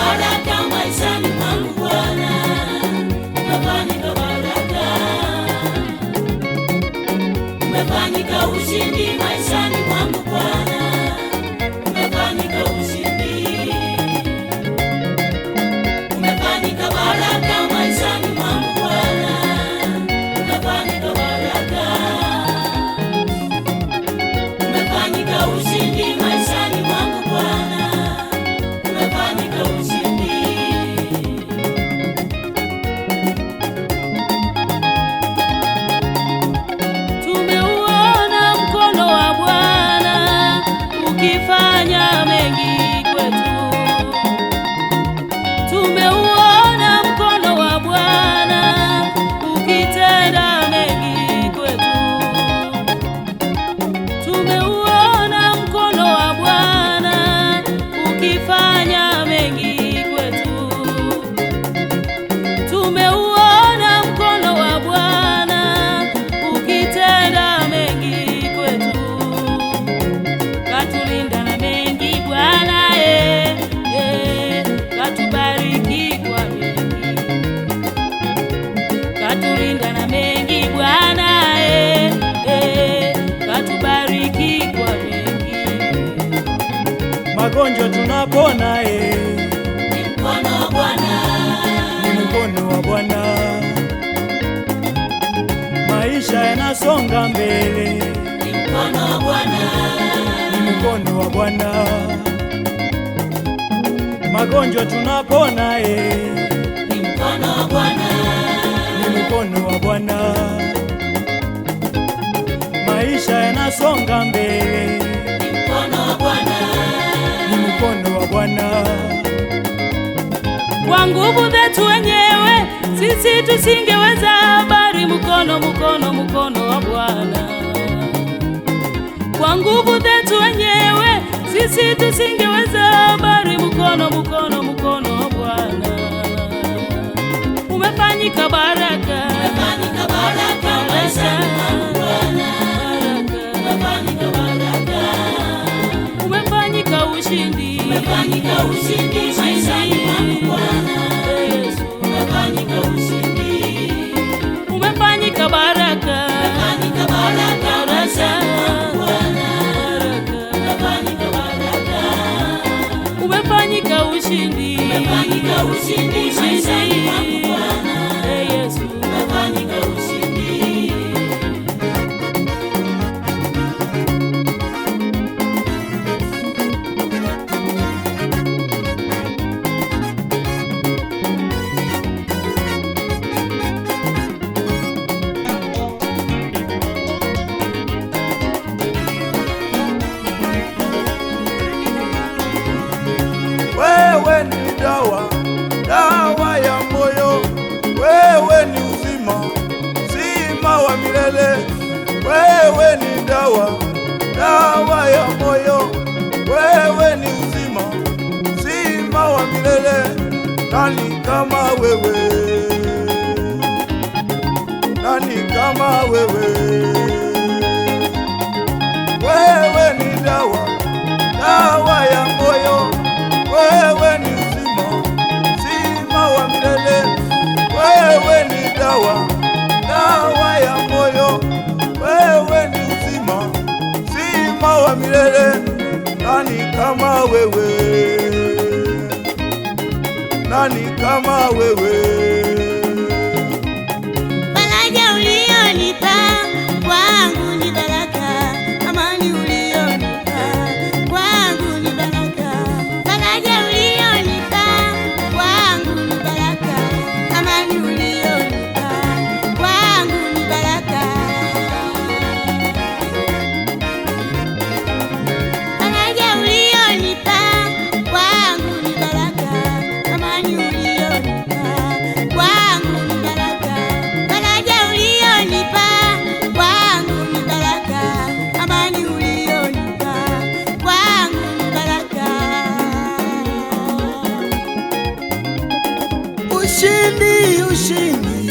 baraka maishani mwangu Bwana, umefanyika baraka, umefanyika ushindi maishani mwangu Bwana, umefanyika ushindi, umefanyika baraka maishani mwangu Bwana, umefanyika baraka, umefanyika ushindi maishani mwangu Bwana, umefanyika ushindi. Tumeuona mkono wa Bwana ukifanya mengi kwetu. Tumeuona mkono wa Bwana ukitenda mengi kwetu. Tumeuona mkono wa Bwana ukifanya mengi kwetu. Tumeuona mkono wa Bwana ukitenda mengi kwetu. Katulinda na mengi Bwana, katubariki kwa mengi. Katulinda na mengi Bwana, katubariki kwa mengi. Magonjwa tunapona, Ni mkono wa Bwana, ni mkono wa Bwana. Maisha yanasonga mbele, ni mkono wa Bwana, ni mkono wa Bwana. Magonjwa tunapona, ni mkono wa Bwana, ni mkono wa Bwana. Maisha yanasonga mbele, ni mkono wa Bwana, ni mkono wa Bwana. kwa nguvu zetu wenyewe sisi tusingeweza, bali mkono wa Bwana. Kwa nguvu zetu wenyewe sisi tusingeweza, bali mkono wa Bwana. Umefanyika baraka, umefanyika baraka maishani mwangu Bwana, umefanyika baraka, umefanyika ushindi, umefanyika ushindi maishani mwangu Bwana, umefanyika ushindi, umefanyika baraka, umefanyika baraka maishani mwangu Bwana, umefanyika baraka, umefanyika ushindi, umefanyika ushindi maishani mwangu Bwana, Yesu, umefanyika ushindi. Wewe ni dawa, dawa ya moyo. Wewe ni uzima, uzima wa milele. Wewe ni dawa, dawa ya moyo. Wewe ni uzima, uzima wa milele. Nani kama wewe? Nani kama wewe? Wewe ni dawa, dawa ya moyo. Wewe ni uzima, uzima wa milele. Wewe ni dawa, dawa ya moyo. Wewe ni uzima, uzima wa milele. Nani kama wewe? Nani kama wewe? Faraja ulionipa kwangu ni baraka, amani ulionipa kwangu ni baraka. Faraja ulionipa kwangu ni baraka, amani ulionipa kwangu ni baraka. Faraja ulionipa kwangu ni baraka, amani ulionipa kwangu ni baraka. Faraja ulionipa kwangu ni baraka, amani ulionipa kwangu ni baraka. Ushindi, ushindi,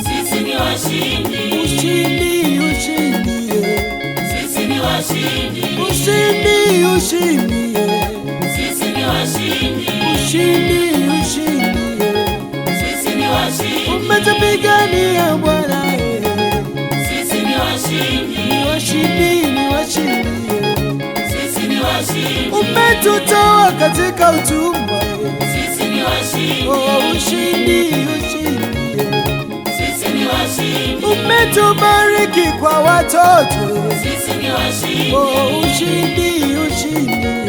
Sisi ni washindi, ushindi, ushindi, sisi ni washindi, ushindi, ushindi, sisi ni washindi, ushindi, ushindi, Sisi ni washindi. umetupigania Bwana, Sisi ni washindi. ni washindi, ni washindi, Sisi ni washindi. umetutoa katika utumwa, Sisi ni washindi. oh, ushindi, ushindi, Sisi ni washindi. umetubariki kwa watoto, Sisi ni washindi. oh, ushindi, ushindi,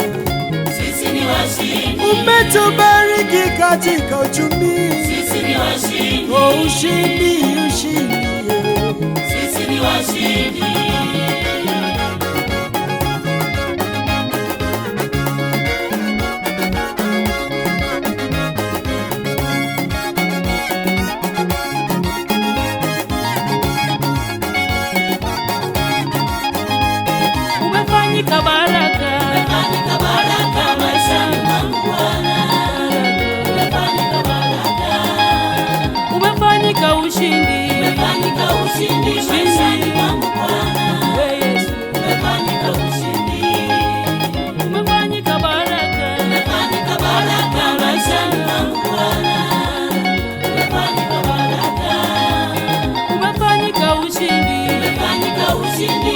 Sisi ni washindi. umetubariki katika uchumi, Sisi ni washindi. oh, ushindi, ushindi, Sisi ni washindi. Umefanyika baraka, Umefanyika baraka maishani mwangu Bwana. Umefanyika baraka. umefanyika ushindi, Umefanyika ushindi maishani mwangu Bwana. we Yesu. Umefanyika ushindi. Umefanyika baraka, Umefanyika baraka maishani mwangu Bwana. Umefanyika baraka. umefanyika ushindi, Umefanyika ushindi